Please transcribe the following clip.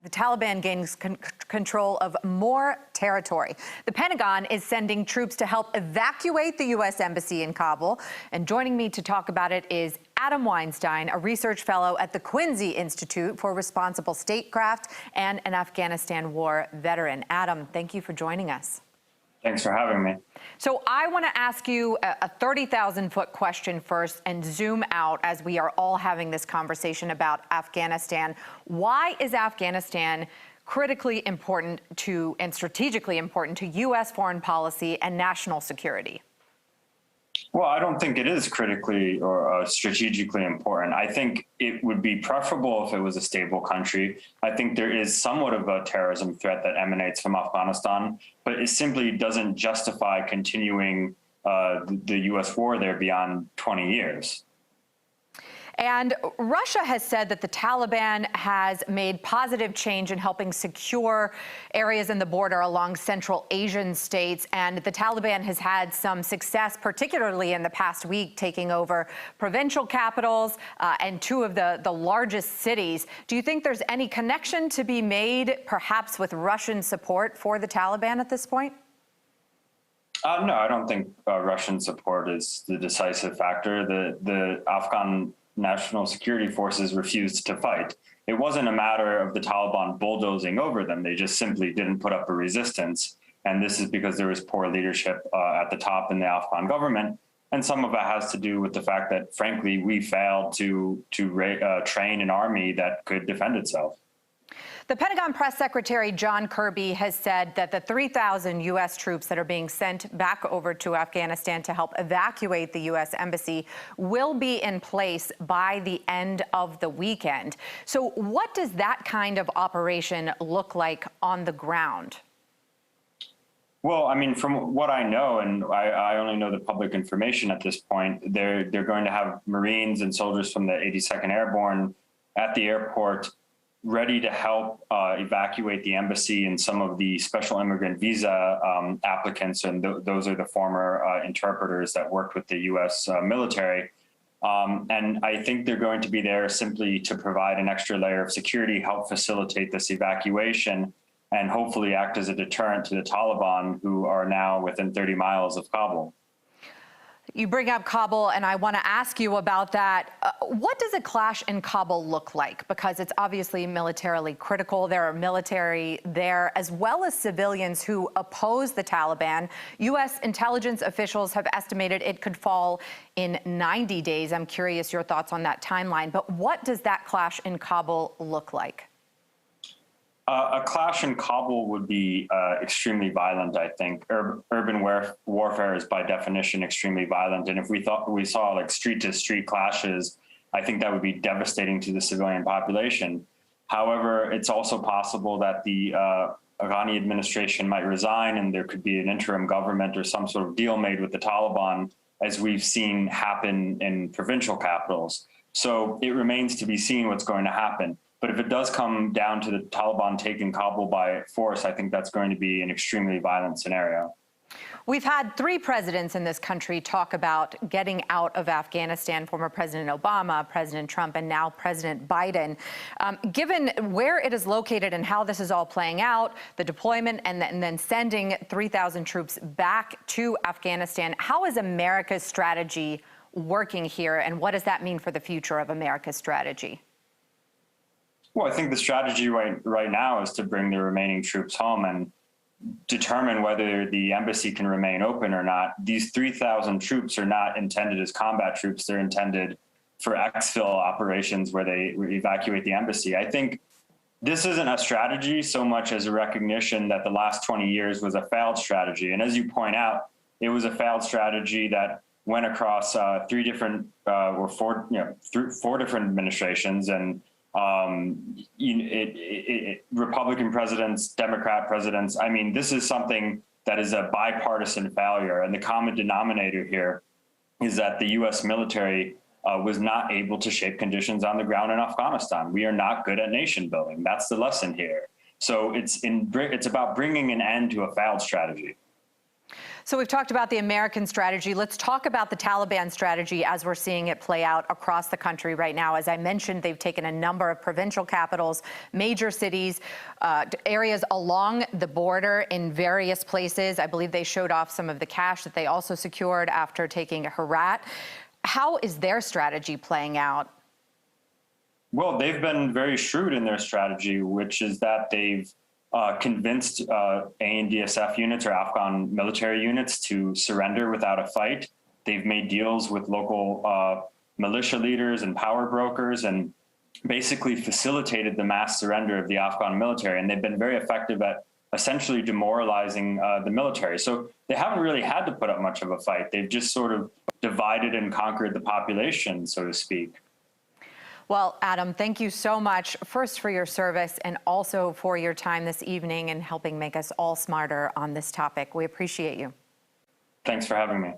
The Taliban gains control of more territory. The Pentagon is sending troops to help evacuate the U.S. Embassy in Kabul. And joining me to talk about it is Adam Weinstein, a research fellow at the Quincy Institute for Responsible Statecraft and an Afghanistan war veteran. Adam, thank you for joining us. Thanks for having me. So I want to ask you a 30,000-foot question first and zoom out as we are all having this conversation about Afghanistan. Why is Afghanistan critically important to and strategically important to U.S. foreign policy and national security? Well, I don't think it is critically or strategically important. I think it would be preferable if it was a stable country. I think there is somewhat of a terrorism threat that emanates from Afghanistan, but it simply doesn't justify continuing the U.S. war there beyond 20 years. And Russia has said that the Taliban has made positive change in helping secure areas in the border along Central Asian states. And the Taliban has had some success, particularly in the past week, taking over provincial capitals and two of the largest cities. Do you think there's any connection to be made, perhaps with Russian support for the Taliban at this point? No, I don't think Russian support is the decisive factor. The Afghan National Security Forces refused to fight. It wasn't a matter of the Taliban bulldozing over them. They just simply didn't put up a resistance. And this is because there was poor leadership at the top in the Afghan government. And some of it has to do with the fact that, frankly, we failed to train an army that could defend itself. The Pentagon Press Secretary John Kirby has said that the 3,000 U.S. troops that are being sent back over to Afghanistan to help evacuate the U.S. Embassy will be in place by the end of the weekend. So what does that kind of operation look like on the ground? Well, I mean, from what I know, and I only know the public information at this point, they're going to have Marines and soldiers from the 82nd Airborne at the airport ready to help evacuate the embassy and some of the special immigrant visa applicants, and those are the former interpreters that worked with the U.S. military. And I think they're going to be there simply to provide an extra layer of security, help facilitate this evacuation, and hopefully act as a deterrent to the Taliban, who are now within 30 miles of Kabul. You bring up Kabul, and I want to ask you about that. What does a clash in Kabul look like? Because it's obviously militarily critical. There are military there, as well as civilians who oppose the Taliban. U.S. intelligence officials have estimated it could fall in 90 days. I'm curious your thoughts on that timeline. But what does that clash in Kabul look like? A clash in Kabul would be extremely violent, I think. Urban warfare is by definition extremely violent. And if we saw like street-to-street clashes, I think that would be devastating to the civilian population. However, it's also possible that the Afghani administration might resign and there could be an interim government or some sort of deal made with the Taliban, as we've seen happen in provincial capitals. So it remains to be seen what's going to happen. But if it does come down to the Taliban taking Kabul by force, I think that's going to be an extremely violent scenario. We've had three presidents in this country talk about getting out of Afghanistan: former President Obama, President Trump, and now President Biden. Given where it is located and how this is all playing out, the deployment and then sending 3,000 troops back to Afghanistan, how is America's strategy working here, and what does that mean for the future of America's strategy? Well, I think the strategy right now is to bring the remaining troops home and determine whether the embassy can remain open or not. These 3,000 troops are not intended as combat troops. They're intended for exfil operations where they evacuate the embassy. I think this isn't a strategy so much as a recognition that the last 20 years was a failed strategy. And as you point out, it was a failed strategy that went across four different administrations, and Republican presidents, Democrat presidents. I mean, this is something that is a bipartisan failure. And the common denominator here is that the U.S. military was not able to shape conditions on the ground in Afghanistan. We are not good at nation building. That's the lesson here. So it's about bringing an end to a failed strategy. So we've talked about the American strategy. Let's talk about the Taliban strategy as we're seeing it play out across the country right now. As I mentioned, they've taken a number of provincial capitals, major cities, areas along the border in various places. I believe they showed off some of the cash that they also secured after taking Herat. How is their strategy playing out? Well, they've been very shrewd in their strategy, which is that they've convinced ANDSF units or Afghan military units to surrender without a fight. They've made deals with local militia leaders and power brokers and basically facilitated the mass surrender of the Afghan military. And they've been very effective at essentially demoralizing the military. So they haven't really had to put up much of a fight. They've just sort of divided and conquered the population, so to speak. Well, Adam, thank you so much, first for your service and also for your time this evening and helping make us all smarter on this topic. We appreciate you. Thanks for having me.